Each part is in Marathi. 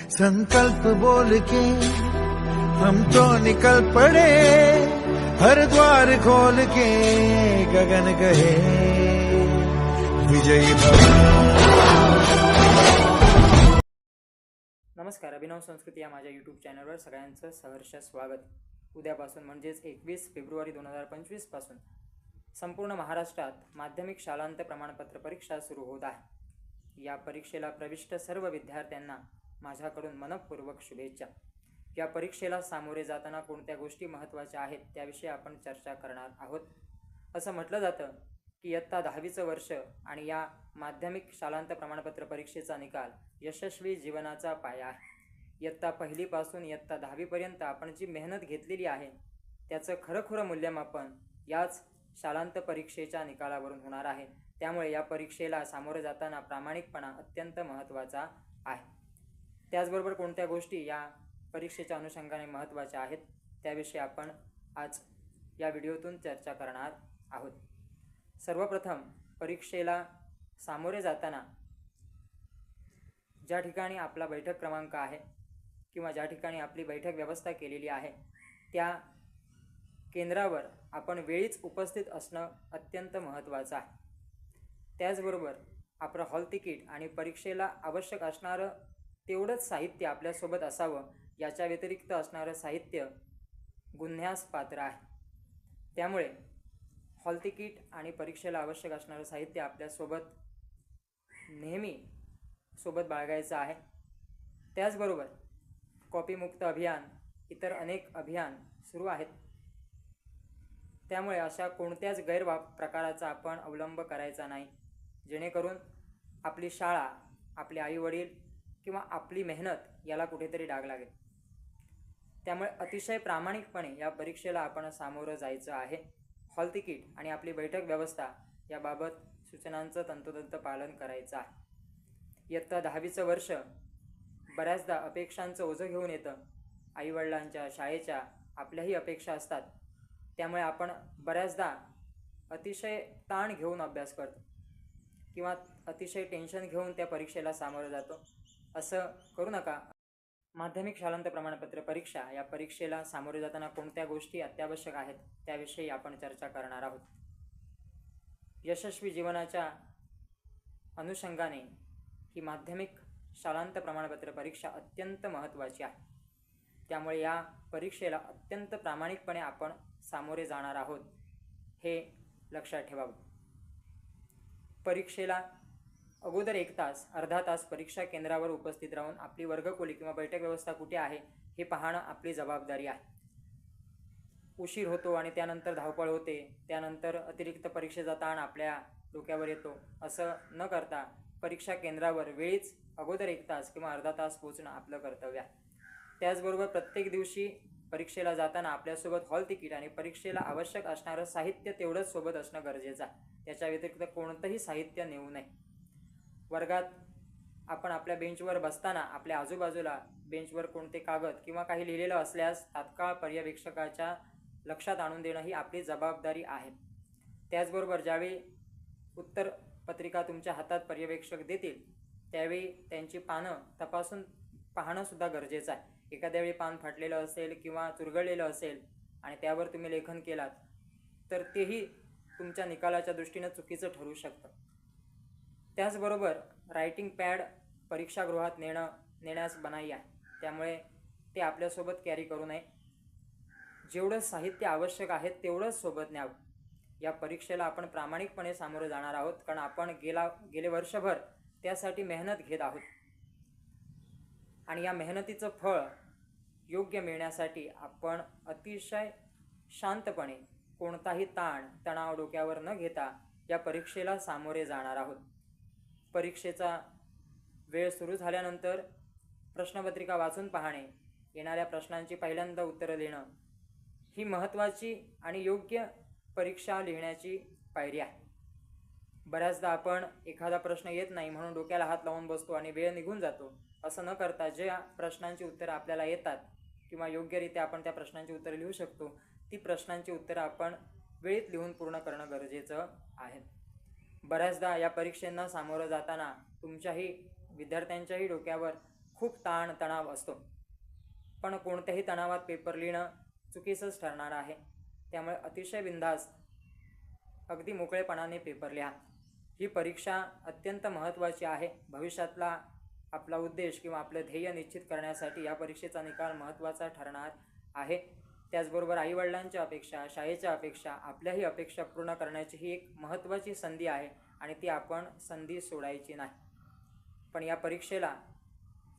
संकल्प बोल के हम तो निकल पड़े, हर द्वार खोल के गगन कहे विजयी भव। नमस्कार, अभिनव संस्कृती या माझ्या यूट्यूब चॅनलवर सगळ्यांचं सहर्ष स्वागत। उद्यापासून म्हणजेच 21 फेब्रुवारी 2025 पासून संपूर्ण महाराष्ट्रात माध्यमिक शालांत प्रमाणपत्र परीक्षा सुरू होत आहे। या परीक्षेला प्रविष्ट सर्व विद्यार्थ्यांना माझ्याकडून मनपूर्वक शुभेच्छा। या परीक्षेला सामोरे जाताना कोणत्या गोष्टी महत्त्वाच्या आहेत त्याविषयी आपण चर्चा करणार आहोत। असं म्हटलं जातं की इयत्ता 10वीचं वर्ष आणि या माध्यमिक शालांत प्रमाणपत्र परीक्षेचा निकाल यशस्वी जीवनाचा पाया आहे। इयत्ता 1ली पासून इयत्ता 10वी पर्यंत आपण जी मेहनत घेतलेली आहे त्याचं खरं मूल्यमापन याच शालांत परीक्षेच्या निकालावरून होणार आहे। त्यामुळे या परीक्षेला सामोरे जाताना प्रामाणिकपणा अत्यंत महत्त्वाचा आहे। त्याचबरोबर कोणत्या गोष्टी या परीक्षेच्या अनुषंगाने महत्त्वाच्या आहेत त्याविषयी आपण आज या व्हिडिओतून चर्चा करणार आहोत। सर्वप्रथम परीक्षेला सामोरे जाताना ज्या ठिकाणी आपला बैठक क्रमांक आहे किंवा ज्या ठिकाणी आपली बैठक व्यवस्था केलेली आहे त्या केंद्रावर आपण वेळीच उपस्थित असणं अत्यंत महत्त्वाचं आहे। त्याचबरोबर आपलं हॉल तिकीट आणि परीक्षेला आवश्यक असणारं तेवढंच साहित्य आपल्यासोबत असावं। याच्या व्यतिरिक्त असणारं साहित्य गुन्ह्यास पात्र आहे। त्यामुळे हॉल तिकीट आणि परीक्षेला आवश्यक असणारं साहित्य आपल्यासोबत नेहमी सोबत बाळगायचं आहे। त्याचबरोबर कॉपीमुक्त अभियान, इतर अनेक अभियान सुरू आहेत। त्यामुळे अशा कोणत्याच प्रकाराचा आपण अवलंब करायचा नाही, जेणेकरून आपली शाळा, आपले आईवडील किंवा आपली मेहनत याला कुठेतरी डाग लागेल। त्यामुळे अतिशय प्रामाणिकपणे या परीक्षेला आपण सामोरं जायचं आहे। हॉल तिकीट आणि आपली बैठक व्यवस्था याबाबत सूचनांचं तंतोतंत पालन करायचं आहे। इयत्ता 10वीचं वर्ष बऱ्याचदा अपेक्षांचं ओझं घेऊन येतं। आईवडिलांच्या, शाळेच्या आपल्याही अपेक्षा असतात। त्यामुळे आपण बऱ्याचदा अतिशय ताण घेऊन अभ्यास करतो किंवा अतिशय टेन्शन घेऊन त्या परीक्षेला सामोरं जातो। असं करू नका। माध्यमिक शालांत प्रमाणपत्र परीक्षा या परीक्षेला सामोरे जाताना कोणत्या गोष्टी अत्यावश्यक आहेत त्याविषयी आपण चर्चा करणार आहोत। यशस्वी जीवनाच्या अनुषंगाने ही माध्यमिक शालांत प्रमाणपत्र परीक्षा अत्यंत महत्त्वाची आहे। त्यामुळे या परीक्षेला अत्यंत प्रामाणिकपणे आपण सामोरे जाणार आहोत, हे लक्षात ठेवावं। परीक्षेला अगोदर 1 तास, अर्धा तास परीक्षा केंद्रावर उपस्थित राहून आपली वर्गखोली किंवा बैठक व्यवस्था कुठे आहे हे पाहणं आपली जबाबदारी आहे। उशीर होतो आणि त्यानंतर धावपळ होते, त्यानंतर अतिरिक्त परीक्षेचा ताण आपल्या डोक्यावर येतो। असं न करता परीक्षा केंद्रावर वेळीच अगोदर 1 तास किंवा अर्धा तास पोहोचणं आपलं कर्तव्य आहे। त्याचबरोबर प्रत्येक दिवशी परीक्षेला जाताना आपल्यासोबत हॉल तिकीट आणि परीक्षेला आवश्यक असणारं साहित्य तेवढंच सोबत असणं गरजेचं आहे। त्याच्या व्यतिरिक्त कोणतंही साहित्य नेऊ नये। वर्गात आपण आपल्या बेंचवर बसताना आपल्या आजूबाजूला बेंचवर कोणते कागद किंवा काही लिहिलेलं असल्यास तात्काळ पर्यवेक्षकाच्या लक्षात आणून देणं ही आपली जबाबदारी आहे। त्याचबरोबर ज्यावेळी उत्तरपत्रिका तुमच्या हातात पर्यवेक्षक देतील त्यावेळी त्यांची पानं तपासून पाहणंसुद्धा गरजेचं आहे। एखाद्या वेळी पान फाटलेलं असेल किंवा चुरगळलेलं असेल आणि त्यावर तुम्ही लेखन केलात तर तेही तुमच्या निकालाच्या दृष्टीनं चुकीचं ठरू शकतं। त्याचबरोबर रायटिंग पॅड परीक्षागृहात नेण्यास मनाई आहे। त्यामुळे ते आपल्यासोबत कॅरी करू नये। जेवढं साहित्य आवश्यक आहे तेवढंच सोबत न्यावं। या परीक्षेला आपण प्रामाणिकपणे सामोरे जाणार आहोत, कारण आपण गेले वर्षभर त्यासाठी मेहनत घेत आहोत आणि या मेहनतीचं फळ योग्य मिळण्यासाठी आपण अतिशय शांतपणे, कोणताही तणाव डोक्यावर न घेता या परीक्षेला सामोरे जाणार आहोत। परीक्षेचा वेळ सुरू झाल्यानंतर प्रश्नपत्रिका वाचून पाहणे, येणाऱ्या प्रश्नांची पहिल्यांदा उत्तरं लिहिणं ही महत्त्वाची आणि योग्य परीक्षा लिहिण्याची पायरी आहे। बऱ्याचदा आपण एखादा प्रश्न येत नाही म्हणून डोक्याला हात लावून बसतो आणि वेळ निघून जातो। असं न करता ज्या प्रश्नांची उत्तरं आपल्याला येतात किंवा योग्यरित्या आपण त्या प्रश्नांची उत्तरं लिहू शकतो ती प्रश्नांची उत्तरं आपण वेळेत लिहून पूर्ण करणं गरजेचं आहे। बऱ्याचदा या परीक्षांना सामोरं जाताना तुमच्याही विद्यार्थ्यांच्याही डोक्यावर खूप तणाव असतो, पण कोणत्याही तणावात पेपर लिहिणं चुकीचंच ठरणार आहे. त्यामुळे अतिशय बिनधास्त अगदी मोकळेपणाने पेपर लिहा. ही परीक्षा अत्यंत महत्त्वाची आहे. भविष्यातला आपला उद्देश किंवा आपलं ध्येय निश्चित करण्यासाठी या परीक्षेचा निकाल महत्त्वाचा ठरणार आहे. त्याचबरोबर आईवडिलांच्या अपेक्षा, शाळेच्या अपेक्षा, आपल्याही अपेक्षा पूर्ण करण्याची ही एक महत्त्वाची संधी आहे आणि ती आपण संधी सोडायची नाही. पण या परीक्षेला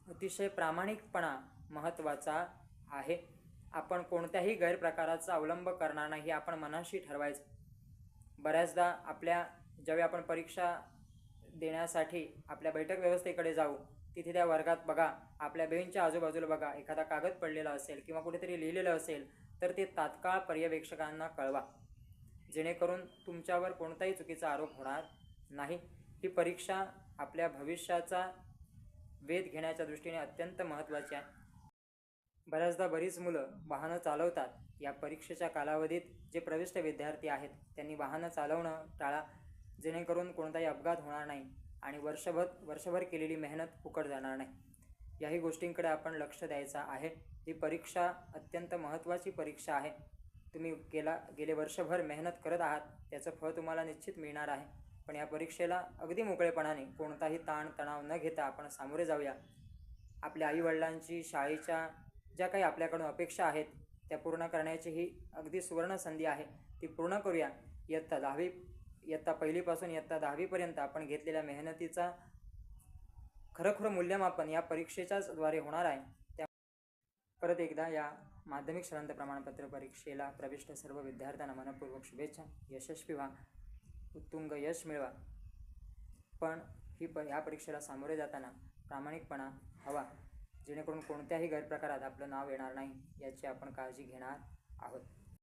अतिशय प्रामाणिकपणा महत्त्वाचा आहे. आपण कोणत्याही गैरप्रकाराचा अवलंब करणार नाही हे आपण मनाशी ठरवायचं. बऱ्याचदा ज्यावेळी आपण परीक्षा देण्यासाठी आपल्या बैठक व्यवस्थेकडे जाऊ, तिथे त्या वर्गात बघा, आपल्या बेंचच्या आजूबाजूला बघा, एखादा कागद पडलेला असेल किंवा कुठेतरी लिहिलेलं असेल तर ते तात्काळ पर्यवेक्षकांना कळवा, जेणेकरून तुमच्यावर कोणताही चुकीचा आरोप होणार नाही. ही परीक्षा आपल्या भविष्याचा वेध घेण्याच्या दृष्टीने अत्यंत महत्त्वाची आहे. बऱ्याचदा बरीच मुलं वाहनं चालवतात. या परीक्षेच्या कालावधीत जे प्रविष्ट विद्यार्थी आहेत त्यांनी वाहनं चालवणं टाळा, जेणेकरून कोणताही अपघात होणार नाही आणि वर्षभर केलेली मेहनत फुकट जाणार नाही. याही गोष्टींकडे आपण लक्ष द्यायचं आहे. ही परीक्षा अत्यंत महत्त्वाची परीक्षा आहे. तुम्ही गेले वर्षभर मेहनत करत आहात, त्याचं फळ तुम्हाला निश्चित मिळणार आहे. पण या परीक्षेला अगदी मोकळेपणाने कोणताही तणाव न घेता आपण सामोरे जाऊया. आपल्या आईवडिलांची, शाळेच्या ज्या काही आपल्याकडून अपेक्षा आहेत त्या पूर्ण करण्याची ही अगदी सुवर्ण संधी आहे. ती पूर्ण करूया. इयत्ता पहिलीपासून इयत्ता 10वीपर्यंत आपण घेतलेल्या मेहनतीचा खरं मूल्यमापन या परीक्षेच्याच द्वारे होणार आहे. परत एकदा या माध्यमिक श्रांत प्रमाणपत्र परीक्षेला प्रविष्ट सर्व विद्यार्थ्यांना मनपूर्वक शुभेच्छा. यशस्वी व्हा, उत्तुंग यश मिळवा. पण ह्या परीक्षेला सामोरे जाताना प्रामाणिकपणा हवा, जेणेकरून कोणत्याही गैरप्रकारात आपलं नाव येणार नाही याची आपण काळजी घेणार आहोत.